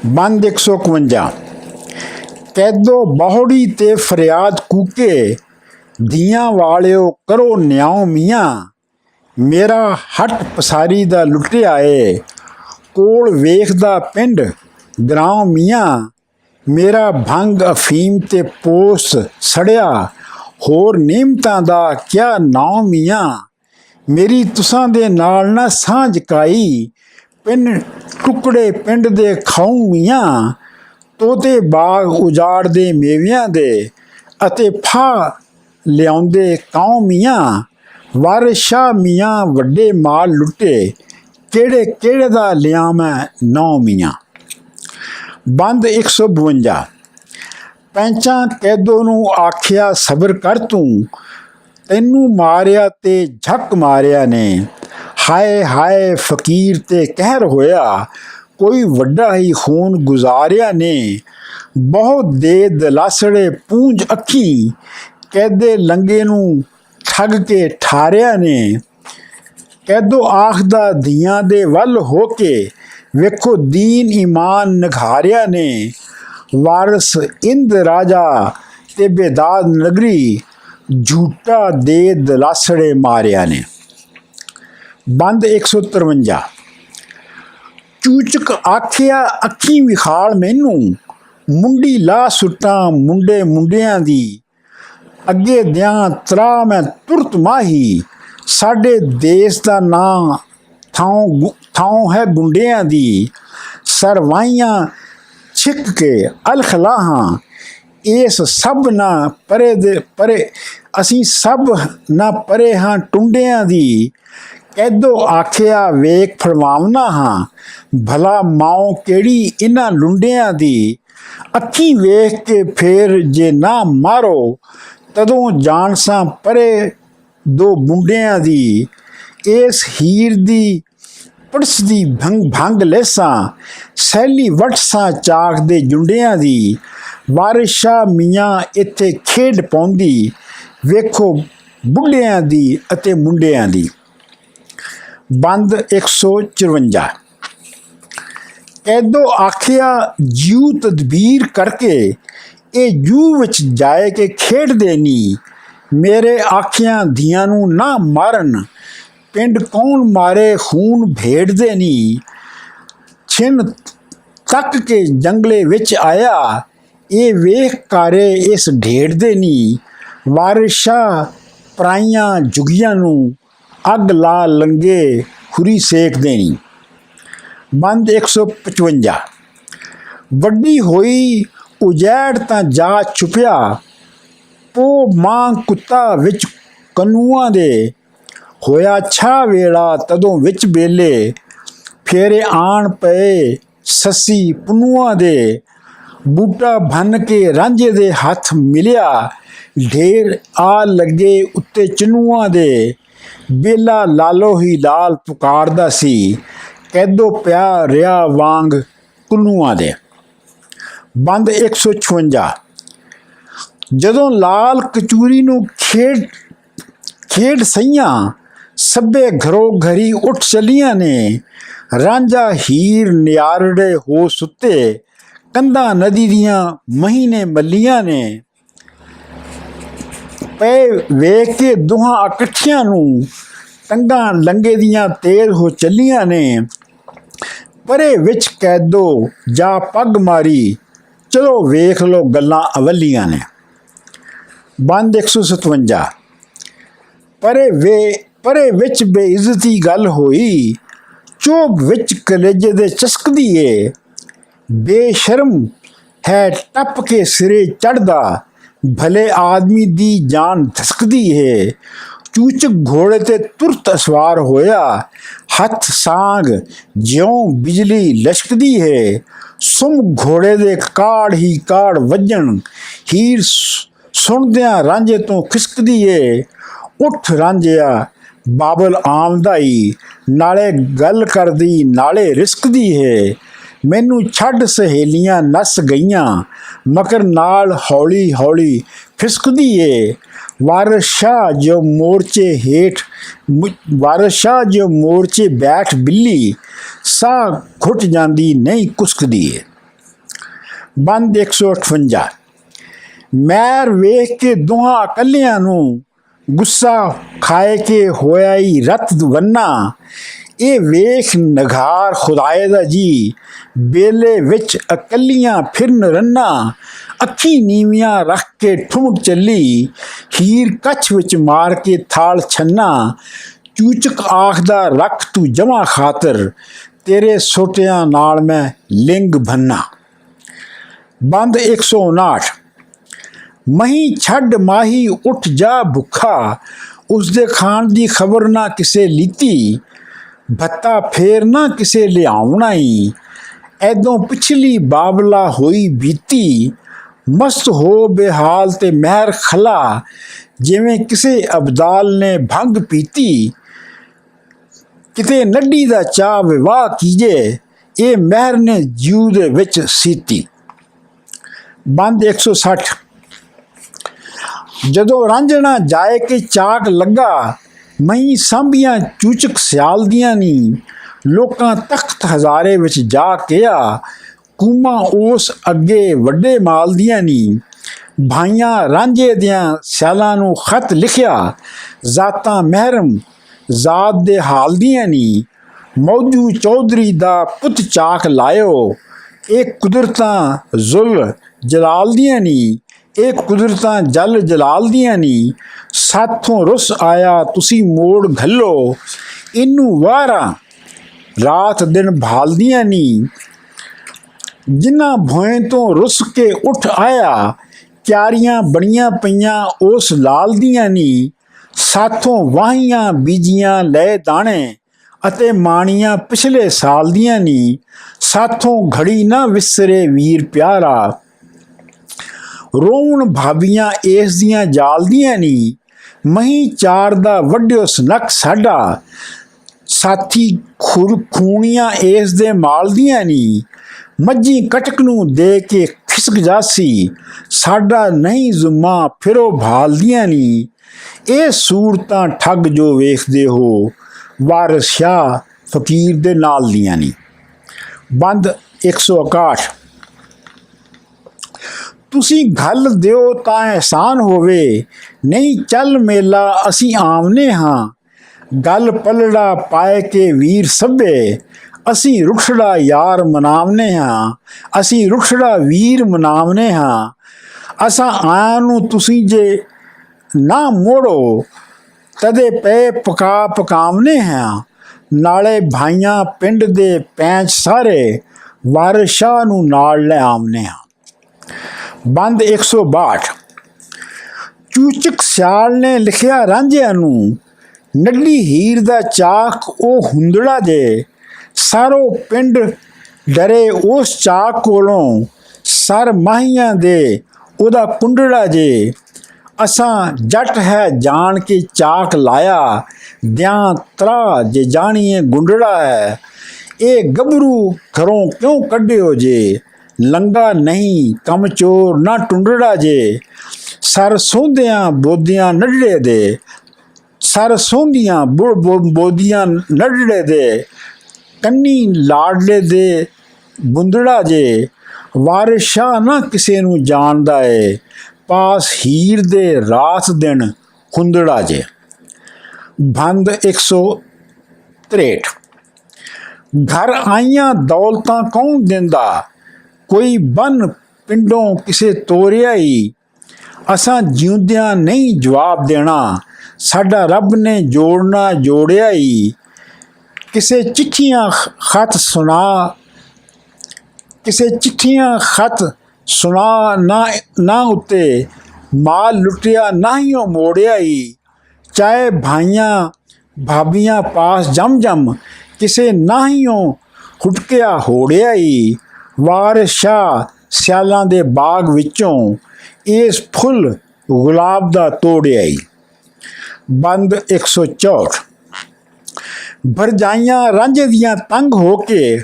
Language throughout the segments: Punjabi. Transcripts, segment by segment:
ਬੰਦ 151। ਕੈਦੋ ਬਾਹੜੀ ਤੇ ਫਰਿਆਦ ਕੂਕੇ, ਦੀਆਂ ਵਾਲਿਓ ਕਰੋ ਨਿਆਓ ਮੀਆਂ। ਮੇਰਾ ਹੱਟ ਪਸਾਰੀ ਦਾ ਲੁੱਟਿਆ ਏ, ਕੋਲ ਵੇਖਦਾ ਪਿੰਡ ਗਰਾਉਂ ਮੀਆਂ। ਮੇਰਾ ਭੰਗ ਅਫੀਮ ਤੇ ਪੋਸ ਸੜਿਆ, ਹੋਰ ਨਿਯਮਤਾਂ ਦਾ ਕਿਆ ਨਾਉ ਮੀਆਂ। ਮੇਰੀ ਤੁਸਾਂ ਦੇ ਨਾਲ ਨਾ ਸਾਂਝ ਕਾਈ, ਪਿੰਨ ਟੁਕੜੇ ਪਿੰਡ ਦੇ ਖਾਊ ਮੀਆਂ। ਤੋਤੇ ਬਾਗ ਉਜਾੜਦੇ ਮੇਵਿਆਂ ਦੇ, ਅਤੇ ਫਾਹ ਲਿਆਉਂਦੇ ਕਾਉ ਮੀਆਂ। ਵਾਰਿਸ ਸ਼ਾਹ ਮੀਆਂ ਵੱਡੇ ਮਾਲ ਲੁੱਟੇ, ਕਿਹੜੇ ਕਿਹੜੇ ਦਾ ਲਿਆ ਮੈਂ ਨੌ ਮੀਆਂ। ਬੰਦ 152। ਪੈਂਚਾਂ ਕੈਦੋ ਨੂੰ ਆਖਿਆ ਸਬਰ ਕਰ ਤੂੰ, ਤੈਨੂੰ ਮਾਰਿਆ ਤੇ ਝੱਕ ਮਾਰਿਆ ਨੇ। ਹਾਏ ਹਾਏ ਫਕੀਰ ਤੇ ਕਹਿਰ ਹੋਇਆ, ਕੋਈ ਵੱਡਾ ਹੀ ਖੂਨ ਗੁਜ਼ਾਰਿਆ ਨੇ। ਬਹੁਤ ਦੇ ਦਲਾਸੜੇ ਪੂੰਝ ਅੱਖੀ, ਕੈਦੇ ਲੰਗੇ ਨੂੰ ਠੱਗ ਕੇ ਠਾਰਿਆ ਨੇ। ਕੈਦੋ ਆਖਦਾ ਧੀਆਂ ਦੇ ਵੱਲ ਹੋ ਕੇ, ਵੇਖੋ ਦੀਨ ਈਮਾਨ ਨਿਖਾਰਿਆ ਨੇ। ਵਾਰਿਸ ਇੰਦ ਰਾਜਾ ਤੇ ਬੇਦਾਦ ਨਗਰੀ, ਝੂਟਾ ਦੇ ਦਲਾਸੜੇ ਮਾਰਿਆ ਨੇ। ਬੰਦ 153। ਚੂਚਕ ਆਖਿਆ ਅੱਖੀਂ ਵਿਖਾਲ ਮੈਨੂੰ, ਮੁੰਡੀ ਲਾ ਸੁੱਟਾਂ ਮੁੰਡੇ ਮੁੰਡਿਆਂ ਦੀ। ਅੱਗੇ ਦਿਆਂ ਤਰਾ ਮੈਂ ਤੁਰਤ ਮਾਹੀ, ਸਾਡੇ ਦੇਸ ਦਾ ਨਾਂ ਥਾਂ ਹੈ ਗੁੰਡਿਆਂ ਦੀ। ਸਰਵਾਈਆਂ ਛਿੱਕ ਕੇ ਅਲਖਲਾਹਾਂ, ਇਸ ਸਭ ਨਾ ਪਰੇ ਦੇ ਪਰੇ, ਅਸੀਂ ਸਭ ਨਾ ਪਰੇ ਹਾਂ ਟੁੰਡਿਆਂ ਦੀ। ਕੈਦੋ ਆਖਿਆ ਵੇਖ ਫੜਵਾਵਨਾ ਹਾਂ, ਭਲਾ ਮਾਓ ਕਿਹੜੀ ਇਹਨਾਂ ਲੁੰਡਿਆਂ ਦੀ। ਅੱਖੀਂ ਵੇਖ ਕੇ ਫੇਰ ਜੇ ਨਾ ਮਾਰੋ, ਤਦੋਂ ਜਾਣਸਾਂ ਪਰੇ ਦੋ ਮੁੰਡਿਆਂ ਦੀ। ਇਸ ਹੀਰ ਦੀ ਪੜਸਦੀ ਭੰਗ ਲੈਸਾਂ, ਸੈਲੀ ਵਟਸਾਂ ਚਾਕ ਦੇ ਜੁੰਡਿਆਂ ਦੀ। ਵਾਰਿਸ ਸ਼ਾਹ ਮੀਆਂ ਇੱਥੇ ਖੇਡ ਪਾਉਂਦੀ, ਵੇਖੋ ਬੁੱਢਿਆਂ ਦੀ ਅਤੇ ਮੁੰਡਿਆਂ ਦੀ। ਬੰਦ 154। ਕੈਦੋ ਆਖਿਆ ਜਿਉ ਤਦਬੀਰ ਕਰਕੇ, ਇਹ ਜੂ ਵਿੱਚ ਜਾਏ ਕੇ ਖੇਡਦੇ ਨੀ। ਮੇਰੇ ਆਖਿਆਂ ਧੀਆਂ ਨੂੰ ਨਾ ਮਾਰਨ, ਪਿੰਡ ਕੌਣ ਮਾਰੇ ਖੂਨ ਭੇੜਦੇ ਨੀ। ਛਿਨ ਤੱਕ ਕੇ ਜੰਗਲੇ ਵਿੱਚ ਆਇਆ, ਇਹ ਵੇਖ ਕਾਰੇ ਇਸ ਢੇੜਦੇ ਨੀ। ਵਾਰਿਸ ਸ਼ਾਹ ਪਰਾਈਆਂ ਜੁਗੀਆਂ ਨੂੰ, ਅੱਗ ਲਾ ਲੰਗੇ ਖੁਰੀ ਸੇਕਦੇ ਨੀ। ਬੰਦ 155। ਵੱਡੀ ਹੋਈ ਉਜੈੜ ਤਾਂ ਜਾ ਛੁਪਿਆ, ਪੋ ਮਾਂ ਕੁੱਤਾ ਵਿੱਚ ਕਨੂਆਂ ਦੇ। ਹੋਇਆ ਛਾ ਵੇਲਾ ਤਦੋਂ ਵਿੱਚ ਬੇਲੇ, ਫੇਰੇ ਆਣ ਪਏ ਸੱਸੀ ਪੁਨੂਆਂ ਦੇ। ਬੂਟਾ ਭੰਨ ਕੇ ਰਾਂਝੇ ਦੇ ਹੱਥ ਮਿਲਿਆ, ਢੇਰ ਆ ਲੱਗੇ ਉੱਤੇ ਚਨੂਆਂ ਦੇ। ਬੇਲਾ ਲਾਲੋ ਹੀ ਲਾਲ ਪੁਕਾਰਦਾ ਸੀ, ਕੈਦੋ ਪਿਆ ਰਿਹਾ ਵਾਂਗ ਕੁਨੂਆਂ ਦੇ। ਬੰਦ 156। ਜਦੋਂ ਲਾਲ ਕਚੂਰੀ ਨੂੰ ਖੇਡ ਸਈਆਂ, ਸਭੇ ਘਰੋ ਘਰੀ ਉੱਠ ਚਲੀਆਂ ਨੇ। ਰਾਂਝਾ ਹੀਰ ਨਿਆਰੜੇ ਹੋ ਸੁੱਤੇ, ਕੰਧਾਂ ਨਦੀ ਦੀਆਂ ਮਹੀਨੇ ਮੱਲੀਆਂ ਨੇ। ਪਏ ਵੇਖ ਕੇ ਦੋਹਾਂ ਇਕੱਠਿਆਂ ਨੂੰ, ਟੰਗਾਂ ਲੰਗੇ ਦੀਆਂ ਤੇਜ਼ ਹੋ ਚੱਲੀਆਂ ਨੇ। ਪਰੇ ਵਿੱਚ ਕੈਦੋ ਜਾ ਪੱਗ ਮਾਰੀ, ਚਲੋ ਵੇਖ ਲੋ ਗੱਲਾਂ ਅਵੱਲੀਆਂ ਨੇ। ਬੰਦ 157। ਪਰੇ ਵਿੱਚ ਬੇਇੱਜ਼ਤੀ ਗੱਲ ਹੋਈ, ਚੋਪ ਵਿੱਚ ਕਲੇਜੇ ਦੇ ਚਸਕਦੀ ਏ। ਬੇਸ਼ਰਮ ਹੈ ਟੱਪ ਕੇ ਸਿਰੇ ਚੜ੍ਹਦਾ, ਭਲੇ ਆਦਮੀ ਦੀ ਜਾਨ ਧਸਕਦੀ ਏ। ਚੂਚਕ ਘੋੜੇ ਤੇ ਤੁਰਤ ਅਸਵਾਰ ਹੋਇਆ, ਹੱਥ ਸਾਂਗ ਜਿਉਂ ਬਿਜਲੀ ਲਸ਼ਕਦੀ ਏ। ਸੁਮ ਘੋੜੇ ਦੇ ਕਾੜ ਹੀ ਕਾੜ ਵੱਜਣ, ਹੀਰ ਸੁਣਦਿਆਂ ਰਾਂਝੇ ਤੋਂ ਖਿਸਕਦੀ ਏ। ਉੱਠ ਰਾਂਝਿਆ ਬਾਬਲ ਆਮਦਾਈ, ਨਾਲੇ ਗੱਲ ਕਰਦੀ ਨਾਲੇ ਰਿਸਕਦੀ ਏ। ਮੈਨੂੰ ਛੱਡ ਸਹੇਲੀਆਂ ਨੱਸ ਗਈਆਂ, ਮਕਰ ਨਾਲ ਹੌਲੀ ਹੌਲੀ ਫਿਸਕਦੀ ਏ। ਵਾਰਿਸ ਸ਼ਾਹ ਜੋ ਮੋਰਚੇ ਬੈਠ ਬਿੱਲੀ, ਸਾਹ ਘੁੱਟ ਜਾਂਦੀ ਨਹੀਂ ਕੁਸਕਦੀ ਏ। ਬੰਦ 158। ਮੈਰ ਵੇਖ ਕੇ ਦੋਹਾਂ ਇਕੱਲਿਆਂ ਨੂੰ ਗੁੱਸਾ ਖਾਏ ਕੇ ਹੋਇਆ ਹੀ ਰਤ ਵੰਨਾ। ਇਹ ਵੇਖ ਨਗਾਰ ਖੁਦਾਏ ਦਾ ਜੀ ਬੇਲੇ ਵਿੱਚ ਇਕੱਲੀਆਂ ਫਿਰਨ ਰੰਨਾ। ਅੱਖੀ ਨੀਵੀਆਂ ਰੱਖ ਕੇ ਠੁਮਕ ਚੱਲੀ ਹੀਰ ਕੱਛ ਵਿੱਚ ਮਾਰ ਕੇ ਥਾਲ ਛੰਨਾ। ਚੂਚਕ ਆਖਦਾ ਰੱਖ ਤੂੰ ਜਮਾ ਖਾਤਰ ਤੇਰੇ ਸੋਟਿਆਂ ਨਾਲ ਮੈਂ ਲਿੰਗ ਭੰਨਾ। ਬੰਦ 159। ਮਹੀਂ ਛੱਡ ਮਾਹੀ ਉੱਠ ਜਾ ਭੁੱਖਾ ਉਸਦੇ ਖਾਣ ਦੀ ਖਬਰ ਨਾ ਕਿਸੇ ਲੀਤੀ। ਭੱਤਾ ਫੇਰ ਨਾ ਕਿਸੇ ਲਿਆਉਣਾ ਈ ਐਦੋਂ ਪਿਛਲੀ ਬਾਬਲਾ ਹੋਈ ਬੀਤੀ। ਮਸਤ ਹੋ ਬੇਹਾਲ ਤੇ ਮਹਿਰ ਖਲਾ ਜਿਵੇਂ ਕਿਸੇ ਅਬਦਾਲ ਨੇ ਭੰਗ ਪੀਤੀ। ਕਿਤੇ ਨੱਡੀ ਦਾ ਚਾਹ ਵਿਵਾਹ ਕੀਜੇ ਇਹ ਮਹਿਰ ਨੇ ਜੀਉ ਦੇ ਵਿੱਚ ਸੀਤੀ। ਬੰਦ 160। ਜਦੋਂ ਰਾਂਝਣਾ ਜਾਏ ਕਿ ਚਾਕ ਲੱਗਾ ਮਹੀਂ ਸਾਂਭੀਆਂ ਚੂਚਕ ਸਿਆਲਦੀਆਂ ਨੀ। ਲੋਕਾਂ ਤਖਤ ਹਜ਼ਾਰੇ ਵਿੱਚ ਜਾ ਕਿਹਾ ਕੂਮਾ ਉਸ ਅੱਗੇ ਵੱਡੇ ਮਾਲ ਦੀਆਂ ਨੀ। ਭਾਈਆਂ ਰਾਂਝੇ ਦਿਆਂ ਸਿਆਲਾਂ ਨੂੰ ਖਤ ਲਿਖਿਆ ਜ਼ਾਤਾਂ ਮਹਿਰਮ ਜ਼ਾਤ ਦੇ ਹਾਲ ਦੀਆਂ ਨੀ। ਮੌਜੂ ਚੌਧਰੀ ਦਾ ਪੁੱਤ ਚਾਕ ਲਾਇਓ ਇਹ ਕੁਦਰਤਾਂ ਜ਼ੁਲ ਜਲਾਲ ਦੀਆਂ ਨੀ। ਇਹ ਕੁਦਰਤਾਂ ਜਲ ਜਲਾਲ ਦੀਆਂ ਨੀ। ਸਾਥੋਂ ਰੁੱਸ ਆਇਆ ਤੁਸੀਂ ਮੋੜ ਘੱਲੋ ਇਹਨੂੰ ਵਾਰਾਂ ਰਾਤ ਦਿਨ ਭਾਲਦੀਆਂ ਨੀ। ਜਿਨ੍ਹਾਂ ਭੋਏ ਤੋਂ ਰੁੱਸ ਕੇ ਉੱਠ ਆਇਆ ਕਿਆਰੀਆਂ ਬਣੀਆਂ ਪਈਆਂ ਉਸ ਲਾਲ ਦੀਆਂ ਨੀ। ਸਾਥੋਂ ਵਾਹੀਆਂ ਬੀਜੀਆਂ ਲੈ ਦਾਣੇ ਅਤੇ ਮਾਣੀਆਂ ਪਿਛਲੇ ਸਾਲ ਦੀਆਂ ਨੀ। ਸਾਥੋਂ ਘੜੀ ਨਾ ਵਿਸਰੇ ਵੀਰ ਪਿਆਰਾ ਰੋਣ ਭਾਬੀਆਂ ਇਸ ਦੀਆਂ ਜਾਲਦੀਆਂ ਨੀ। ਮਹੀਂ ਚਾਰ ਦਾ ਵੱਡਿਓ ਸਨਕ ਸਾਡਾ ਸਾਥੀ ਖੂਣੀਆਂ ਇਸ ਦੇ ਮਾਲ ਦੀਆਂ ਨੀ। ਮੱਝੀ ਕਟਕ ਨੂੰ ਦੇ ਕੇ ਖਿਸਕ ਜਾਸੀ ਸਾਡਾ ਨਹੀਂ ਜ਼ੁਮਾ ਫਿਰੋ ਭਾਲਦੀਆਂ ਨੀ। ਇਹ ਸੂਰਤਾਂ ਠੱਗ ਜੋ ਵੇਖਦੇ ਹੋ ਵਾਰਿਸ ਸ਼ਾਹ ਫਕੀਰ ਦੇ ਨਾਲ ਦੀਆਂ ਨੀ। ਬੰਦ 161। ਤੁਸੀਂ ਘੱਲ ਦਿਓ ਤਾਂ ਅਹਿਸਾਨ ਹੋਵੇ ਨਹੀਂ ਚੱਲ ਮੇਲਾ ਅਸੀਂ ਆਮਨੇ ਹਾਂ। ਗੱਲ ਪਲੜਾ ਪਾਏ ਕੇ ਵੀਰ ਸਭੇ ਅਸੀਂ ਰੁਖੜਾ ਯਾਰ ਮਨਾਵਨੇ ਹਾਂ। ਅਸੀਂ ਰੁਖੜਾ ਵੀਰ ਮਨਾਵਨੇ ਹਾਂ। ਅਸਾਂ ਆਇਆਂ ਨੂੰ ਤੁਸੀਂ ਜੇ ਨਾ ਮੋੜੋ ਤਦੇ ਪਏ ਪਕਾ ਪਕਾਵਨੇ ਹਾਂ। ਨਾਲੇ ਭਾਈਆਂ ਪਿੰਡ ਦੇ ਪੈਂਚ ਸਾਰੇ ਵਾਰਿਸ ਸ਼ਾਹ ਨੂੰ ਨਾਲ ਲੈ ਆਵਨੇ ਹਾਂ। ਬੰਦ 162। ਚੂਚਕ ਸਿਆਲ ਨੇ ਲਿਖਿਆ ਰਾਂਝਿਆਂ ਨੂੰ ਨੱਡੀ ਹੀਰ ਦਾ ਚਾਕ ਉਹ ਹੁੰਦੜਾ ਜੇ। ਸਾਰੋ ਪਿੰਡ ਡਰੇ ਉਸ ਚਾਕ ਕੋਲੋਂ ਸਰ ਮਾਹੀਆਂ ਦੇ ਉਹਦਾ ਕੁੰਡੜਾ ਜੇ। ਅਸਾਂ ਜੱਟ ਹੈ ਜਾਣ ਕੇ ਚਾਕ ਲਾਇਆ ਦਿਆਂ ਤਰਾ ਜੇ ਜਾਣੀਏ ਗੁੰਡੜਾ ਹੈ। ਇਹ ਗੱਭਰੂ ਘਰੋਂ ਕਿਉਂ ਕੱਢਿਓ ਜੇ ਲੰਗਾ ਨਹੀਂ ਕੰਮ ਚੋਰ ਨਾ ਟੁੰਡੜਾ ਜੇ। ਸਰ ਸੋਂਦਿਆਂ ਬੋਦੀਆਂ ਨੱਡੇ ਦੇ ਸਰ ਸੋਂਦੀਆਂ ਬੋਦੀਆਂ ਨੱਡੇ ਦੇ ਕੰਨੀ ਲਾਡਲੇ ਦੇ ਬੁੰਦੜਾ ਜੇ। ਵਾਰਿਸ ਸ਼ਾਹ ਨਾ ਕਿਸੇ ਨੂੰ ਜਾਣਦਾ ਏ ਪਾਸ ਹੀਰ ਦੇ ਰਾਤ ਦਿਨ ਹੁੰਦੜਾ ਜੇ। ਬੰਦ 163। ਘਰ ਆਈਆਂ ਦੌਲਤਾਂ ਕੌਣ ਦਿੰਦਾ ਕੋਈ ਬਨ ਪਿੰਡੋਂ ਕਿਸੇ ਤੋਰਿਆ ਈ। ਅਸਾਂ ਜਿਉਂਦਿਆਂ ਨਹੀਂ ਜਵਾਬ ਦੇਣਾ ਸਾਡਾ ਰੱਬ ਨੇ ਜੋੜਨਾ ਜੋੜਿਆ ਈ। ਕਿਸੇ ਚਿੱਠੀਆਂ ਖਤ ਸੁਣਾ ਨਾ ਉੱਤੇ ਮਾਲ ਲੁੱਟਿਆ ਨਾਹੀਓ ਮੋੜਿਆ ਈ। ਚਾਹੇ ਭਾਈਆਂ ਭਾਬੀਆਂ ਪਾਸ ਜਮ ਕਿਸੇ ਨਾਹੀਓ ਹੁਟਕਿਆ ਹੋੜਿਆ ਈ। ਵਾਰਿਸ ਸ਼ਾਹ ਸਿਆਲਾਂ ਦੇ ਬਾਗ ਵਿੱਚੋਂ ਇਸ ਫੁੱਲ ਗੁਲਾਬ ਦਾ ਤੋੜਿਆ ਈ। ਬੰਦ 164। ਭਰਜਾਈਆਂ ਰਾਂਝੇ ਦੀਆਂ ਤੰਗ ਹੋ ਕੇ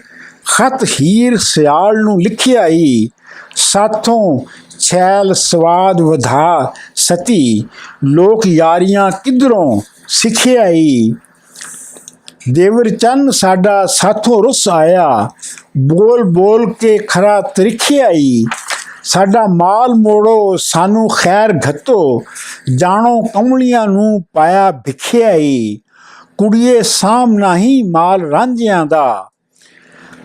ਖਤ ਹੀਰ ਸਿਆਲ ਨੂੰ ਲਿਖਿਆ ਈ। ਸਾਥੋਂ ਛੈਲ ਸਵਾਦ ਵਧਾ ਸਤੀ ਲੋਕ ਯਾਰੀਆਂ ਕਿਧਰੋਂ ਸਿੱਖਿਆ ਈ। ਦੇਵਰ ਚੰਨ ਸਾਡਾ ਸਾਥੋਂ ਰੁੱਸ ਆਇਆ ਬੋਲ ਬੋਲ ਕੇ ਖਰਾ ਤਰੀਖਿਆ ਈ। ਸਾਡਾ ਮਾਲ ਮੋੜੋ ਸਾਨੂੰ ਖੈਰ ਘੱਤੋ, ਜਾਣੋ ਕਮਲੀਆਂ ਨੂੰ ਪਾਇਆ ਭਿਖਿਆਈ। ਕੁੜੀਏ ਸਾਹਮਣਾ ਹੀ ਮਾਲ ਰਾਂਝਿਆਂ ਦਾ,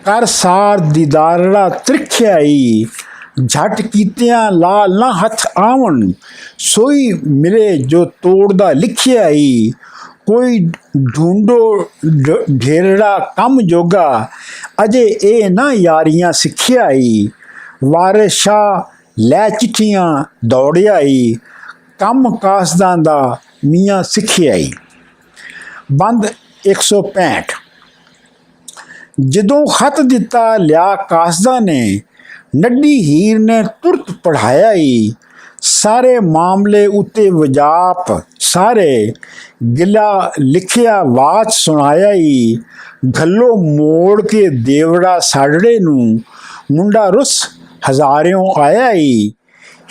ਕਰ ਸਾਰ ਦੀਦਾਰੜਾ ਤ੍ਰਿਖਿਆਈ। ਝਟ ਕੀਤਿਆਂ ਲਾਲ ਨਾ ਹੱਥ ਆਵਣ, ਸੋਈ ਮਿਲੇ ਜੋ ਤੋੜਦਾ ਲਿਖਿਆਈ। ਕੋਈ ਢੂੰਡੋ ਢੇਰੜਾ ਕੰਮ ਜੋਗਾ, ਅਜੇ ਇਹ ਨਾ ਯਾਰੀਆਂ ਸਿੱਖਿਆਈ। ਵਾਰਿਸ ਸ਼ਾਹ ਲੈ ਚਿੱਠੀਆਂ ਦੌੜਿਆਈ, ਕੰਮ ਕਾਸਦਾਂ ਦਾ ਮੀਆਂ ਸਿੱਖਿਆਈ। ਬੰਦ 165। ਜਦੋਂ ਖਤ ਦਿੱਤਾ ਲਿਆ ਕਾਸਦਾ ਨੇ, ਨੱਡੀ ਹੀਰ ਨੇ ਤੁਰਤ ਪੜ੍ਹਾਇਆ ਈ। ਸਾਰੇ ਮਾਮਲੇ ਉੱਤੇ ਵਜਾਪ ਸਾਰੇ, ਗਿਲਾ ਲਿਖਿਆ ਵਾਚ ਸੁਣਾਇਆ ਈ। ਘੱਲੋ ਮੋੜ ਕੇ ਦੇਵੜਾ ਸਾੜੜੇ ਨੂੰ, ਮੁੰਡਾ ਰੁੱਸ ਹਜ਼ਾਰਿਓਂ ਆਇਆ ਈ।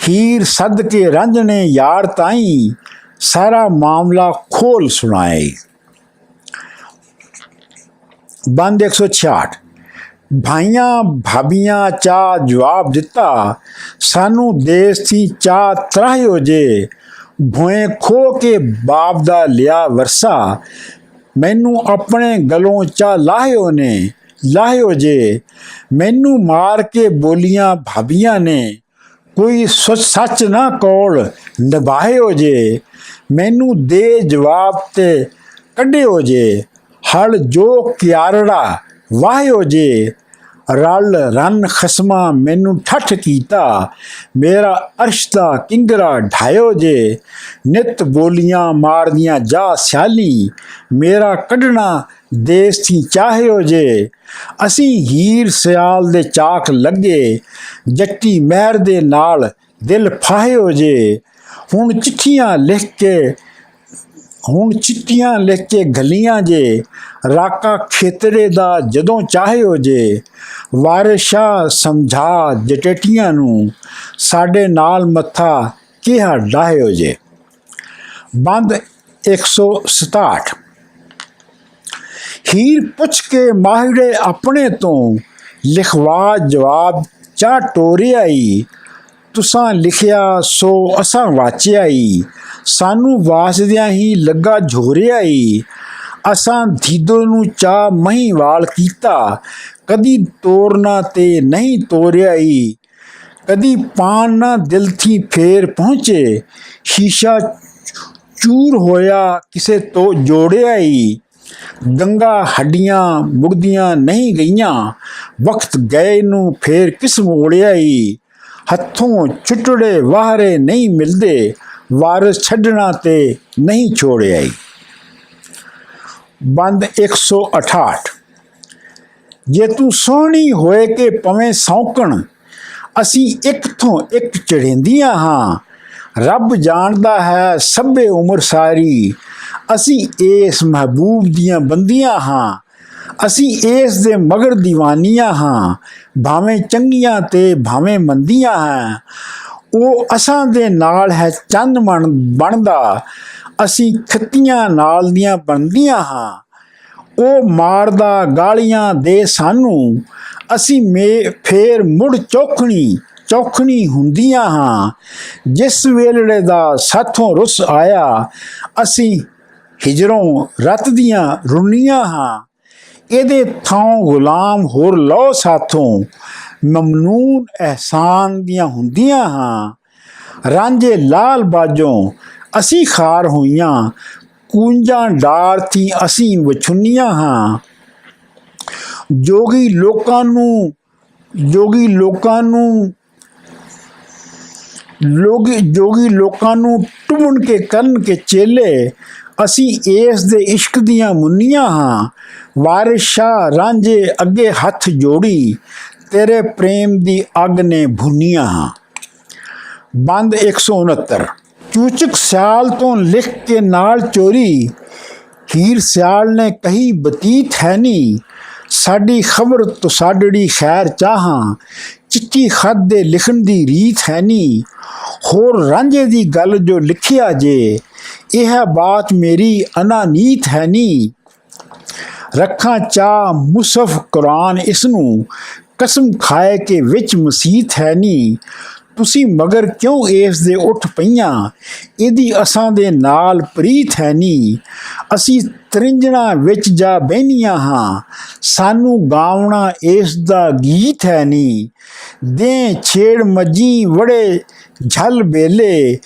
ਹੀਰ ਸੱਦ ਕੇ ਰਾਂਝਣੇ ਯਾਰ ਤਾਈਂ, ਸਾਰਾ ਮਾਮਲਾ ਖੋਲ ਸੁਣਾਏ। ਬੰਦ 166। ਭਾਈਆਂ ਭਾਬੀਆਂ ਚਾਹ ਜਵਾਬ ਦਿੱਤਾ, ਸਾਨੂੰ ਦੇਸ ਦੀ ਚਾਹ ਤਰਾਹਿਓ ਜੇ। ਭੋਏ ਖੋ ਕੇ ਬਾਪ ਦਾ ਲਿਆ ਵਰਸਾ, ਮੈਨੂੰ ਆਪਣੇ ਗਲੋਂ ਚਾਹ ਲਾਹਿਓ ਨੇ ਲਾਹਿਓ ਜੇ। ਮੈਨੂੰ ਮਾਰ ਕੇ ਬੋਲੀਆਂ ਭਾਬੀਆਂ ਨੇ, ਕੋਈ ਸੱਚ ਨਾ ਕੋਲ ਨਿਭਾਇਓ ਜੇ। ਮੈਨੂੰ ਦੇ ਜਵਾਬ ਤੇ ਕੱਢਿਓ ਜੇ, ਹਲ ਜੋ ਕਿਆਰੜਾ ਵਾਹਿਓ ਜੇ। ਰਲ ਰਨ ਖਸਮਾਂ ਮੈਨੂੰ ਠੱਠ ਕੀਤਾ, ਮੇਰਾ ਅਰਸ਼ ਦਾ ਕਿੰਗਰਾ ਢਾਇਓ ਜੇ। ਨਿਤ ਬੋਲੀਆਂ ਮਾਰਦੀਆਂ ਜਾ ਸਿਆਲੀ, ਮੇਰਾ ਕੱਢਣਾ ਦੇਸ ਦੀ ਚਾਹਿਓ ਜੇ। ਅਸੀਂ ਹੀਰ ਸਿਆਲ ਦੇ ਚਾਕ ਲੱਗੇ, ਜੱਟੀ ਮਹਿਰ ਦੇ ਨਾਲ ਦਿਲ ਫਾਹਿਓ ਜੇ। ਹੁਣ ਚਿੱਠੀਆਂ ਲਿਖ ਕੇ ਗਲੀਆਂ ਜੇ, ਰਾਕਾ ਖੇਤਰੇ ਦਾ ਜਦੋਂ ਚਾਹਿਓ ਜੇ। ਵਾਰਿਸ ਸ਼ਾਹ ਸਮਝਾ ਜਟੇਟੀਆਂ ਨੂੰ, ਸਾਡੇ ਨਾਲ ਮੱਥਾ ਕਿਹਾ ਡਾਹਿਓ ਜੇ। ਬੰਦ 167। ਹੀਰ ਪੁੱਛ ਕੇ ਮਾਹਿਰੇ ਆਪਣੇ ਤੋਂ, ਲਿਖਵਾ ਜਵਾਬ ਚਾਹ ਟੋਰਿਆ ਈ। ਤੁਸਾਂ ਲਿਖਿਆ ਸੋ ਅਸਾਂ ਵਾਚਿਆ ਈ, ਸਾਨੂੰ ਵਾਸਦਿਆਂ ਹੀ ਲੱਗਾ ਝੋਰਿਆ ਈ। ਅਸਾਂ ਧੀਦੋ ਨੂੰ ਚਾਹ ਮਹੀਂਵਾਲ ਕੀਤਾ, ਕਦੀ ਤੋਰਨਾ ਤੇ ਨਹੀਂ ਤੋਰਿਆ ਈ। ਕਦੀ ਪਾਨ ਨਾ ਦਿਲ ਥੀ ਫੇਰ ਪਹੁੰਚੇ, ਸ਼ੀਸ਼ਾ ਚੂਰ ਹੋਇਆ ਕਿਸੇ ਤੋਂ ਜੋੜਿਆ ਈ। ਗੰਗਾ ਹੱਡੀਆਂ ਮੁੜਦੀਆਂ ਨਹੀਂ ਗਈਆਂ, ਵਕਤ ਗਏ ਨੂੰ ਫੇਰ ਕਿਸ ਮੋੜਿਆ ਈ। ਹੱਥੋਂ ਛੁੱਟੜੇ ਵਾਹਰੇ ਨਹੀਂ ਮਿਲਦੇ, ਵਾਰਿਸ ਛੱਡਣਾ ਤੇ ਨਹੀਂ ਛੋੜਿਆ ਈ। ਬੰਦ 168। ਜੇ ਤੂੰ ਸੋਹਣੀ ਹੋਏ ਕਿ ਪਵੇਂ ਸੌਂਕਣ, ਅਸੀਂ ਇੱਕ ਥੋਂ ਇੱਕ ਚੜ੍ਹੇਂਦੀਆਂ ਹਾਂ। ਰੱਬ ਜਾਣਦਾ ਹੈ ਸਭੇ ਉਮਰ ਸਾਰੀ, ਅਸੀਂ ਇਸ ਮਹਿਬੂਬ ਦੀਆਂ ਬੰਦੀਆਂ ਹਾਂ। ਅਸੀਂ ਇਸ ਦੇ ਮਗਰ ਦੀਵਾਨੀਆਂ ਹਾਂ, ਭਾਵੇਂ ਚੰਗੀਆਂ ਤੇ ਭਾਵੇਂ ਮੰਦੀਆਂ ਹਾਂ। ਉਹ ਅਸਾਂ ਦੇ ਨਾਲ ਹੈ ਚੰਨ ਬਣਦਾ, ਅਸੀਂ ਖੱਤੀਆਂ ਨਾਲ ਦੀਆਂ ਬਣਦੀਆਂ ਹਾਂ। ਉਹ ਮਾਰਦਾ ਗਾਲੀਆਂ ਦੇ ਸਾਨੂੰ, ਅਸੀਂ ਫੇਰ ਮੁੜ ਚੌਖਣੀ ਹੁੰਦੀਆਂ ਹਾਂ। ਜਿਸ ਵੇਲੜੇ ਦਾ ਸਾਥੋਂ ਰੁੱਸ ਆਇਆ, ਅਸੀਂ ਹਿਜਰੋਂ ਰਤ ਦੀਆਂ ਰੁੰਨੀਆਂ ਹਾਂ। ਇਹਦੇ ਥਾਂ ਗੁਲਾਮ ਹੋਰ ਲਓ ਸਾਥੋਂ, ਮਮਨੂਨ ਅਹਿਸਾਨ ਦੀਆਂ ਹੁੰਦੀਆਂ ਹਾਂ। ਰਾਂਝੇ ਲਾਲ ਬਾਜੋਂ ਅਸੀਂ ਖਾਰ ਹੋਈਆਂ, ਕੂੰਜਾਂ ਡਾਰ ਥੀ ਅਸੀਂ ਵਿਛੁੰਨੀਆਂ ਹਾਂ। ਜੋਗੀ ਲੋਕਾਂ ਨੂੰ ਟੁੰਬਣ ਕੇ ਕਰਨ ਕੇ ਚੇਲੇ, ਅਸੀਂ ਇਸ ਦੇ ਇਸ਼ਕ ਦੀਆਂ ਮੁੰਨੀਆਂ ਹਾਂ। ਵਾਰਿਸ ਸ਼ਾਹ ਰਾਂਝੇ ਅੱਗੇ ਹੱਥ ਜੋੜੀ, ਤੇਰੇ ਪ੍ਰੇਮ ਦੀ ਅੱਗ ਨੇ ਭੁੰਨੀਆਂ ਹਾਂ। ਬੰਦ 169। ਚੂਚਕ ਸਿਆਲ ਤੋਂ ਲਿਖ ਕੇ ਨਾਲ ਚੋਰੀ, ਹੀਰ ਸਿਆਲ ਨੇ ਕਹੀ ਬਤੀਤ ਹੈ ਨੀ। ਸਾਡੀ ਖਬਰ ਤੁਸਾਡੜੀ ਖੈਰ ਚਾਹਾਂ, ਚਿੱਠੀ ਖਤ ਦੇ ਲਿਖਣ ਦੀ ਰੀਤ ਹੈ ਨੀ। ਹੋਰ ਰਾਂਝੇ ਦੀ ਗੱਲ ਜੋ ਲਿਖਿਆ ਜੇ, ਇਹ ਬਾਤ ਮੇਰੀ ਅਨਾਨੀਤ ਹੈ ਨੀ। ਰੱਖਾਂ ਚਾਹ ਮੁਸਹਫ ਕੁਰਾਨ ਇਸ ਨੂੰ, ਕਸਮ ਖਾਏ ਕਿ ਵਿੱਚ ਮਸੀਤ ਹੈ ਨੀ। ਤੁਸੀਂ ਮਗਰ ਕਿਉਂ ਇਸ ਦੇ ਉੱਠ ਪਈਆਂ, ਇਹਦੀ ਅਸਾਂ ਦੇ ਨਾਲ ਪ੍ਰੀਤ ਹੈ ਨੀ। ਅਸੀਂ ਤ੍ਰਿੰਜਣਾ ਵਿੱਚ ਜਾ ਬਹਿਨੀਆਂ ਹਾਂ, ਸਾਨੂੰ ਗਾਉਣਾ ਇਸ ਦਾ ਗੀਤ ਹੈ ਨੀ। ਦੇ ਛੇੜ ਮੱਝੀ ਵੜੇ ਝਲ ਬੇਲੇ,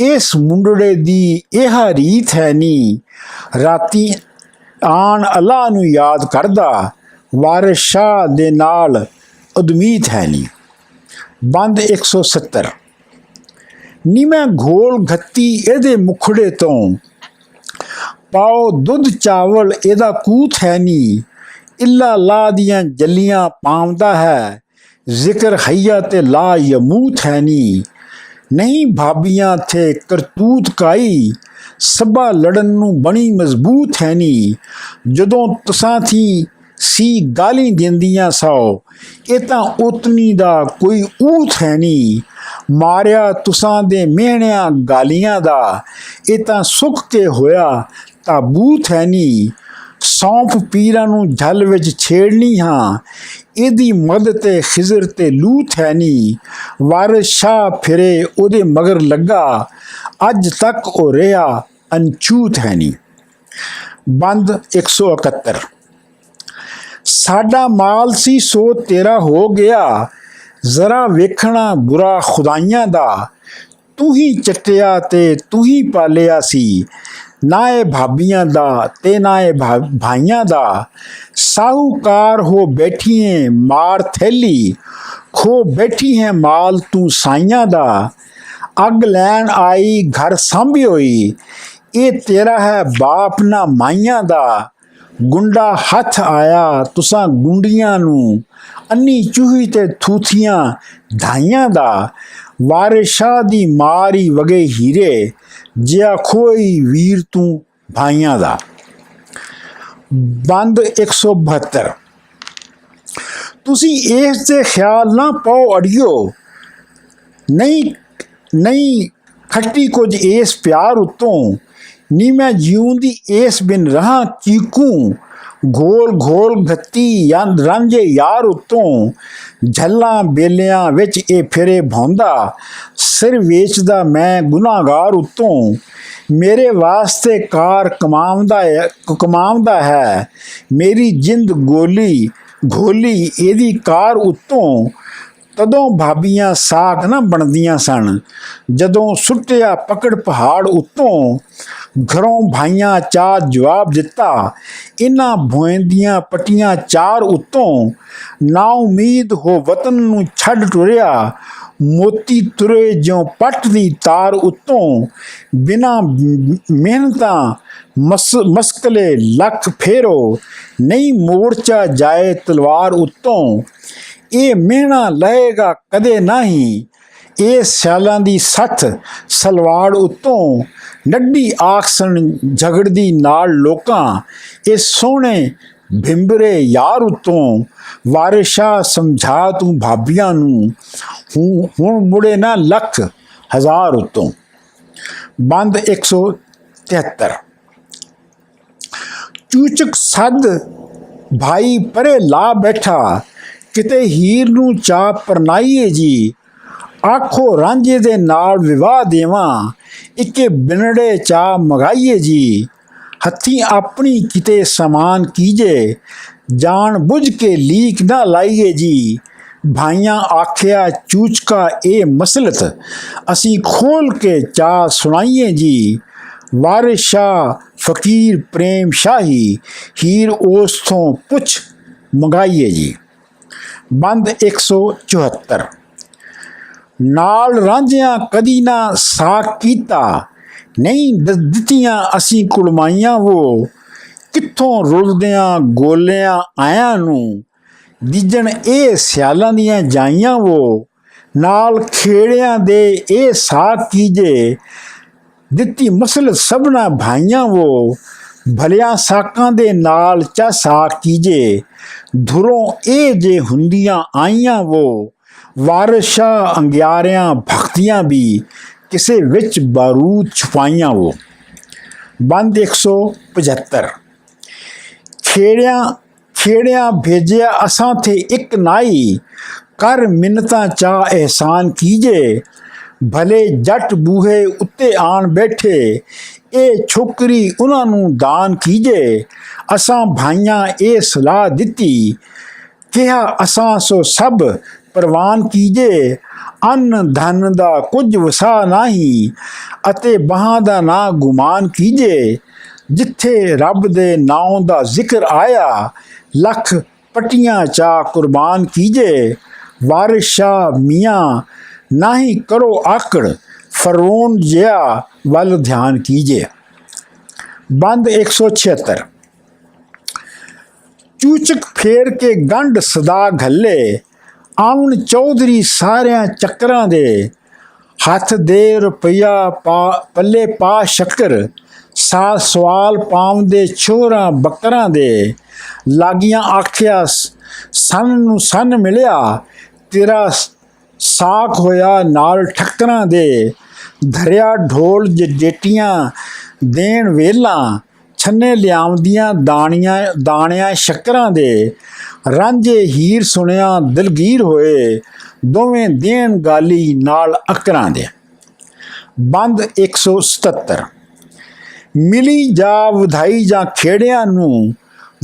ਇਸ ਮੁੰਡੜੇ ਦੀ ਇਹ ਰੀਤ ਹੈ ਨੀ। ਰਾਤੀ ਆਣ ਅੱਲਾ ਨੂੰ ਯਾਦ ਕਰਦਾ, ਵਾਰਿਸ ਸ਼ਾਹ ਦੇ ਨਾਲ ਉਦਮੀਤ ਹੈ ਨੀ। ਬੰਦ 170। ਨੀ ਮੈਂ ਘੋਲ ਘੱਤੀ ਇਹਦੇ ਮੁਖੜੇ ਤੋਂ, ਪਾਓ ਦੁੱਧ ਚਾਵਲ ਇਹਦਾ ਕੂਤ ਹੈ ਨੀ। ਇੱਲਾ ਲਾ ਦੀਆਂ ਜੱਲੀਆਂ ਪਾਉਂਦਾ ਹੈ, ਜ਼ਿਕਰ ਹਈਆ ਤੇ ਲਾ ਯਮੂਤ ਹੈ ਨੀ। ਨਹੀਂ ਭਾਬੀਆਂ ਥੇ ਕਰਤੂਤ ਕਾਈ, ਸਭਾ ਲੜਨ ਨੂੰ ਬਣੀ ਮਜ਼ਬੂਤ ਹੈ ਨੀ। ਜਦੋਂ ਤੁਸਾਂ ਥੀ ਸੀ ਗਾਲੀ ਦਿੰਦੀਆਂ ਸੌ, ਇਹ ਤਾਂ ਉਤਨੀ ਦਾ ਕੋਈ ਊਤ ਹੈ ਨੀ। ਮਾਰਿਆ ਤੁਸਾਂ ਦੇ ਮਿਹਣਿਆਂ ਗਾਲੀਆਂ ਦਾ, ਇਹ ਤਾਂ ਸੁੱਕ ਕੇ ਹੋਇਆ ਤਾਬੂਤ ਹੈ ਨੀ। ਸੌਂਫ ਪੀਰਾਂ ਨੂੰ ਝਲ ਵਿੱਚ ਛੇੜਨੀ ਹਾਂ, ਇਹਦੀ ਮਦ ਤੇ ਖਿਜ਼ਰ ਤੇ ਲੂਤ ਹੈ ਨੀ। ਵਾਰਿਸ ਸ਼ਾਹ ਫਿਰੇ ਉਹਦੇ ਮਗਰ ਲੱਗਾ, ਅੱਜ ਤੱਕ ਉਹ ਰਿਹਾ ਅਨਛੂਤ ਹੈ ਨੀ। ਬੰਦ 171। ਸਾਡਾ ਮਾਲ ਸੀ ਸੋ ਤੇਰਾ ਹੋ ਗਿਆ, ਜ਼ਰਾ ਵੇਖਣਾ ਬੁਰਾ ਖੁਦਾਈਆਂ ਦਾ। ਤੂੰ ਹੀ ਚੱਟਿਆ ਤੇ ਤੂੰ ਹੀ ਪਾਲਿਆ ਸੀ, ਨਾ ਇਹ ਭਾਬੀਆਂ ਦਾ ਤੇ ਨਾ ਇਹ ਭਾਈਆਂ ਦਾ। ਸਾਹੂਕਾਰ ਹੋ ਬੈਠੀ ਹੈ ਮਾਰ ਥੈਲੀ, ਖੋ ਬੈਠੀ ਹੈ ਮਾਲ ਤੂੰ ਸਾਈਆਂ ਦਾ। ਅੱਗ ਲੈਣ ਆਈ ਘਰ ਸਾਂਭੀ ਹੋਈ, ਇਹ ਤੇਰਾ ਹੈ ਬਾਪ ਨਾ ਮਾਈਆਂ ਦਾ। ਗੁੰਡਾ ਹੱਥ ਆਇਆ ਤੁਸਾਂ ਗੁੰਡੀਆਂ ਨੂੰ, ਅੰਨੀ ਚੂਹੀ ਤੇ ਥੂਥੀਆਂ ਧਾਈਆਂ ਦਾ। ਵਾਰਿਸ ਸ਼ਾਹ ਦੀ ਮਾਰੀ ਵਗੇ ਹੀਰੇ, ਜਿਆ ਖੋਈ ਵੀਰ ਤੂੰ ਭਾਈਆਂ ਦਾ। ਬੰਦ 172। ਤੁਸੀਂ ਇਸ ਤੇ ਖਿਆਲ ਨਾ ਪਾਓ ਅੜਿਓ, ਨਹੀਂ ਖੱਟੀ ਕੁਝ ਇਸ ਪਿਆਰ ਉੱਤੋਂ। ਨੀ ਮੈਂ ਜਿਉਂਦੀ ਇਸ ਬਿਨ ਰਹਾ ਚੀਕੂ, ਘੋਲ ਘੋਲ ਘੱਤੀ ਰਾਂਝੇ ਯਾਰ ਉੱਤੋਂ। ਝੱਲਾਂ ਬੇਲਿਆਂ ਵਿੱਚ ਇਹ ਫਿਰੇ ਭੌਂਦਾ, ਸਿਰ ਵੇਚਦਾ ਮੈਂ ਗੁਨਾਹਗਾਰ ਉੱਤੋਂ। ਮੇਰੇ ਵਾਸਤੇ ਕਾਰ ਕਮਾਉਂਦਾ ਹੈ, ਮੇਰੀ ਜਿੰਦ ਘੋਲੀ ਇਹਦੀ ਕਾਰ ਉੱਤੋਂ। ਤਦੋਂ ਭਾਬੀਆਂ ਸਾਕ ਨਾ ਬਣਦੀਆਂ ਸਨ, ਜਦੋਂ ਸੁੱਟਿਆ ਪਕੜ ਪਹਾੜ ਉੱਤੋਂ। ਘਰੋਂ ਭਾਈਆਂ ਚਾਰ ਜਵਾਬ ਦਿੱਤਾ, ਇਹਨਾਂ ਭੋਇੰਦੀਆਂ ਪੱਟੀਆਂ ਚਾਰ ਉੱਤੋਂ। ਨਾ ਉਮੀਦ ਹੋ ਵਤਨ ਨੂੰ ਛੱਡ ਟੁਰਿਆ, ਮੋਤੀ ਤੁਰੇ ਜਿਉਂ ਪੱਟ ਦੀ ਤਾਰ ਉੱਤੋਂ। ਬਿਨਾਂ ਮਿਹਨਤਾਂ ਮਸਕਲੇ ਲੱਖ ਫੇਰੋ, ਨਹੀਂ ਮੋਰਚਾ ਜਾਏ ਤਲਵਾਰ ਉੱਤੋਂ। ਇਹ ਮਿਹਣਾ ਲਏਗਾ ਕਦੇ ਨਹੀਂ, ਇਹ ਸਿਆਲਾਂ ਦੀ ਸੱਥ ਸਲਵਾੜ ਉੱਤੋਂ। ਨੱਡੀ ਆਖਸਣ ਝਗੜਦੀ ਨਾਲ ਲੋਕਾਂ, ਇਹ ਸੋਹਣੇ ਭਿੰਬਰੇ ਯਾਰ ਉੱਤੋਂ। ਵਾਰਿਸ ਸ਼ਾਹ ਸਮਝਾ ਤੂੰ ਭਾਬੀਆਂ ਨੂੰ, ਹੁਣ ਮੁੜੇ ਨਾ ਲੱਖ ਹਜ਼ਾਰ ਉੱਤੋਂ। ਬੰਦ 173। ਚੂਚਕ ਸੱਦ ਭਾਈ ਪਰੇ ਲਾ ਬੈਠਾ, ਕਿਤੇ ਹੀਰ ਨੂੰ ਚਾਹ ਪਰਨਾਈਏ ਜੀ। ਆਖੋ ਰਾਂਝੇ ਦੇ ਨਾਲ ਵਿਵਾਹ ਦੇਵਾਂ, ਇੱਕੇ ਬਿਨੜੇ ਚਾਹ ਮਗਾਈਏ ਜੀ। ਹੱਥੀਂ ਆਪਣੀ ਕਿਤੇ ਸਮਾਨ ਕੀਜੇ, ਜਾਣ ਬੁੱਝ ਕੇ ਲੀਕ ਨਾ ਲਾਈਏ ਜੀ। ਭਾਈਆਂ ਆਖਿਆ ਚੂਚਕਾ ਇਹ ਮਸਲਤ, ਅਸੀਂ ਖੋਲ ਕੇ ਚਾਹ ਸੁਣਾਈਏ ਜੀ। ਵਾਰਿਸ ਸ਼ਾਹ ਫਕੀਰ ਪ੍ਰੇਮ ਸ਼ਾਹੀ, ਹੀਰ ਉਸ ਤੋਂ ਪੁੱਛ ਮੰਗਾਈਏ ਜੀ। ਬੰਦ 174। ਨਾਲ ਰਾਂਝਿਆਂ ਕਦੀ ਨਾ ਸਾਕ ਕੀਤਾ, ਨਹੀਂ ਦਿੱਤੀਆਂ ਅਸੀਂ ਕੁੜਮਾਈਆਂ ਵੋ। ਕਿੱਥੋਂ ਰੁਲਦਿਆਂ ਗੋਲਿਆਂ ਆਇਆਂ ਨੂੰ, ਦੀਜਣ ਇਹ ਸਿਆਲਾਂ ਦੀਆਂ ਜਾਈਆਂ ਵੋ। ਨਾਲ ਖੇੜਿਆਂ ਦੇ ਇਹ ਸਾਕ ਕੀਜੇ, ਦਿੱਤੀ ਮਸਲਤ ਸਭਨਾ ਭਾਈਆਂ ਵੋ। ਭਲਿਆਂ ਸਾਕਾਂ ਦੇ ਨਾਲ ਚਾ ਸਾਕ ਕੀਜੇ, ਧੁਰੋਂ ਇਹ ਜੇ ਹੁੰਦੀਆਂ ਆਈਆਂ ਵੋ। ਵਾਰਿਸ ਸ਼ਾਹ ਅੰਗਿਆਰਿਆਂ ਭਗਤੀਆਂ ਵੀ, ਕਿਸੇ ਵਿੱਚ ਬਾਰੂਦ ਛੁਪਾਈਆਂ ਵੋ। ਬੰਦ 175। ਖੇੜਿਆਂ ਭੇਜਿਆ ਅਸਾਂ ਥੇ ਇੱਕ ਨਾਈ, ਕਰ ਮਿੰਨਤਾਂ ਚਾਹ ਅਹਿਸਾਨ ਕੀਜੇ, ਭਲੇ ਜੱਟ ਬੂਹੇ ਉੱਤੇ ਆਣ ਬੈਠੇ, ਇਹ ਛੋਕਰੀ ਉਹਨਾਂ ਨੂੰ ਦਾਨ ਕੀਜੇ। ਅਸਾਂ ਭਾਈਆਂ ਇਹ ਸਲਾਹ ਦਿੱਤੀ, ਕਿਹਾ ਅਸਾਂ ਸੋ ਸਭ ਪ੍ਰਵਾਨ ਕੀਜੇ। ਅੰਨ ਧਨ ਦਾ ਕੁਝ ਵਸਾ ਨਹੀਂ, ਅਤੇ ਬਾਹਾਂ ਦਾ ਨਾ ਗੁਮਾਨ ਕੀਜੇ। ਜਿੱਥੇ ਰੱਬ ਦੇ ਨਾਂ ਦਾ ਜ਼ਿਕਰ ਆਇਆ, ਲੱਖ ਪੱਟੀਆਂ ਚਾ ਕੁਰਬਾਨ ਕੀਜੇ। ਵਾਰਿਸ ਸ਼ਾਹ ਮੀਆਂ ਨਾਹੀਂ ਕਰੋ ਆਕੜ, ਫਰੋਨ ਜਿਹਾ ਵੱਲ ਧਿਆਨ ਕੀਜੇ। ਬੰਦ 176। ਚੂਚਕ ਫੇਰ ਕੇ ਗੰਢ ਸਦਾ ਘੱਲੇ, ਆਉਣ ਚੌਧਰੀ ਸਾਰਿਆਂ ਚੱਕਰਾਂ ਦੇ। ਹੱਥ ਦੇ ਰੁਪਈਆ ਪੱਲੇ ਪਾ ਸ਼ੱਕਰ, ਸਵਾਲ ਪਾਉਂਦੇ ਛੋਰਾਂ ਬੱਕਰਾਂ ਦੇ। ਲਾਗੀਆਂ ਆਖਿਆ ਸੰਨ ਨੂੰ ਸੰਨ ਮਿਲਿਆ, ਤੇਰਾ ਸਾਕ ਹੋਇਆ ਨਾਲ ਠੱਕਰਾਂ ਦੇ। ਧਰਿਆ ਢੋਲ ਜੇਟੀਆਂ ਦੇਣ ਵੇਲਾਂ, ਛੰਨੇ ਲਿਆਉਂਦੀਆਂ ਦਾਣਿਆਂ ਸ਼ੱਕਰਾਂ ਦੇ। ਰਾਂਝੇ ਹੀਰ ਸੁਣਿਆ ਦਿਲਗੀਰ ਹੋਏ, ਦੋਵੇਂ ਦੇਣ ਗਾਲੀ ਨਾਲ ਅੱਕਰਾਂ ਦੇ। ਬੰਦ 177। ਮਿਲੀ ਜਾ ਵਧਾਈ ਜਾਂ ਖੇੜਿਆਂ ਨੂੰ,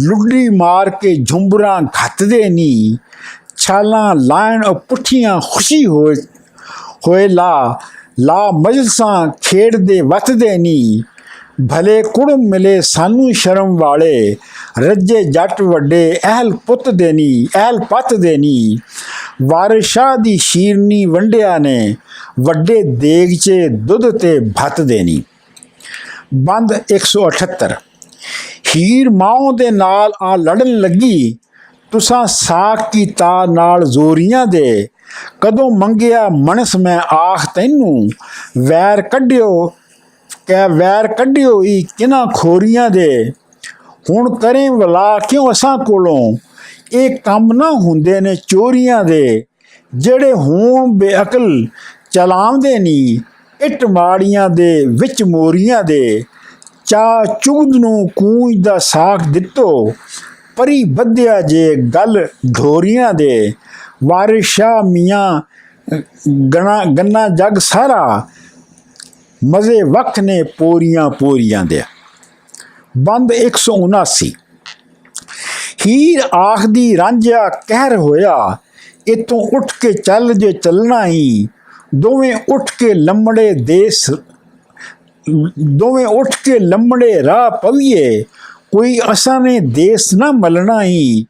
ਲੁੱਡੀ ਮਾਰ ਕੇ ਝੁੰਬਰਾਂ ਘੱਤਦੇ ਨੀ। ਛਾਲਾਂ ਲਾਇਣ ਪੁੱਠੀਆਂ ਖੁਸ਼ੀ ਹੋਏ ਲਾ ਮਜਲਸਾਂ ਖੇਡਦੇ ਵਤਦੇ ਨੀ। ਭਲੇ ਕੁੜਮ ਮਿਲੇ ਸਾਨੂੰ ਸ਼ਰਮ ਵਾਲੇ, ਰੱਜੇ ਜੱਟ ਵੱਡੇ ਅਹਿਲ ਪੱਤ ਦੇ ਨੀ। ਵਾਰਿਸ ਸ਼ਾਹ ਦੀ ਸ਼ੀਰਨੀ ਵੰਡਿਆ ਨੇ, ਵੱਡੇ ਦੇਗਚੇ ਦੁੱਧ ਤੇ ਭੱਤ ਦੇ ਨੀ। ਬੰਦ 178। ਹੀਰ ਮਾਓ ਦੇ ਨਾਲ ਆ ਲੜਨ ਲੱਗੀ, ਤੁਸਾਂ ਸਾਕ ਕੀਤਾ ਨਾਲ ਜ਼ੋਰੀਆਂ ਦੇ। ਕਦੋਂ ਮੰਗਿਆ ਮਨਸ ਮੈਂ ਆਖ ਤੈਨੂੰ, ਵੈਰ ਕੱਢਿਓ ਈ ਕਿਨਾਂ ਖੋਰੀਆਂ ਦੇ। ਹੁਣ ਕਰੇ ਵਲਾ ਕਿਉਂ ਅਸਾਂ ਕੋਲੋਂ, ਇਹ ਕੰਮ ਨਾ ਹੁੰਦੇ ਨੇ ਚੋਰੀਆਂ ਦੇ। ਜਿਹੜੇ ਹੋਣ ਬੇਅਕਲ ਚਲਾਉਂਦੇ ਨੀ, ਇੱਟ ਮਾੜੀਆਂ ਦੇ ਵਿੱਚ ਮੋਰੀਆਂ ਦੇ। ਚਾ ਚੁਗਦ ਨੂੰ ਕੂੰਜ ਦਾ ਸਾਕ ਦਿੱਤੋ, ਪਰੀ ਬੱਧਿਆ ਜੇ ਗੱਲ ਢੋਰੀਆਂ ਦੇ। ਵਾਰਿਸ ਸ਼ਾਹ ਮੀਆਂ ਗੰਨਾ ਜੱਗ ਸਾਰਾ, ਮਜ਼ੇ ਵਕਤ ਨੇ ਪੋਰੀਆਂ ਦੇ। ਬੰਦ 179। ਹੀਰ ਆਖਦੀ ਰਾਂਝਾ ਕਹਿਰ ਹੋਇਆ, ਇੱਥੋਂ ਉੱਠ ਕੇ ਚੱਲ ਜੇ ਚੱਲਣਾ ਹੀ। ਦੋਵੇਂ ਉੱਠ ਕੇ ਲੰਮੜੇ ਰਾਹ ਪਵੀਏ, ਕੋਈ ਅਸਾਂ ਨੇ ਦੇਸ ਨਾ ਮਲਣਾ ਹੀ।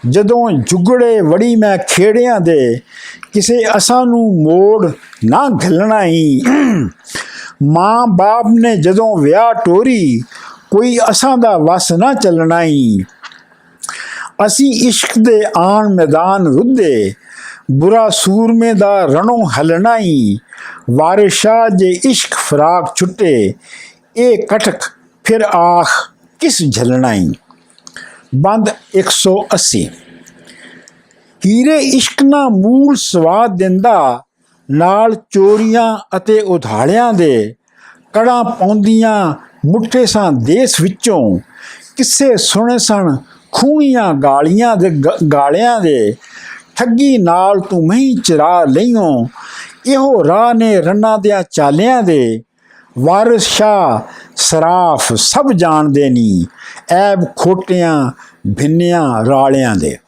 ਜਦੋਂ ਜੁਗੜੇ ਵੜੀ ਮੈਂ ਖੇੜਿਆਂ ਦੇ, ਕਿਸੇ ਅਸਾਂ ਨੂੰ ਮੋੜ ਨਾ ਘੱਲਣਾ ਹੀ। ਮਾਂ ਬਾਪ ਨੇ ਜਦੋਂ ਵਿਆਹ ਟੋਰੀ, ਕੋਈ ਅਸਾਂ ਦਾ ਵਸ ਨਾ ਚੱਲਣਾ ਹੀ। ਅਸੀਂ ਇਸ਼ਕ ਦੇ ਆਣ ਮੈਦਾਨ ਰੁੱਧੇ, ਬੁਰਾ ਸੂਰਮੇ ਦਾ ਰਣੋਂ ਹਲਣਾ ਹੀ। ਵਾਰਿਸ ਸ਼ਾਹ ਜੇ ਇਸ਼ਕ ਫਰਾਕ ਛੁੱਟੇ, ਇਹ ਕਟਕ ਫਿਰ ਆਖ ਕਿਸ ਝਲਣਾ ਹੀ। ਬੰਦ 180। ਹੀਰੇ ਇਸ਼ਕ ਨਾ ਮੂਲ ਸਵਾਦ ਦਿੰਦਾ, ਨਾਲ ਚੋਰੀਆਂ ਅਤੇ ਉਧਾੜਿਆਂ ਦੇ। ਕੜਾਂ ਪਾਉਂਦੀਆਂ ਮੁੱਠੇ ਸਾਂ ਦੇਸ ਵਿੱਚੋਂ, ਕਿੱਸੇ ਸੁਣੇ ਸਨ ਖੂਹੀਆਂ ਗਾਲਿਆਂ ਦੇ। ਠੱਗੀ ਨਾਲ ਤੂੰ ਮਹੀਂ ਚਰਾ ਲਈਓ, ਇਹੋ ਰਾਹ ਨੇ ਰੰਨਾਂ ਦਿਆਂ ਚਾਲਿਆਂ ਦੇ। ਵਾਰਿਸ ਸ਼ਾਹ ਸਰਾਫ ਸਭ ਜਾਣਦੇ ਨੀ, ਐਬ ਖੋਟਿਆਂ ਭਿੰਨਿਆਂ ਰਾਲਿਆਂ ਦੇ।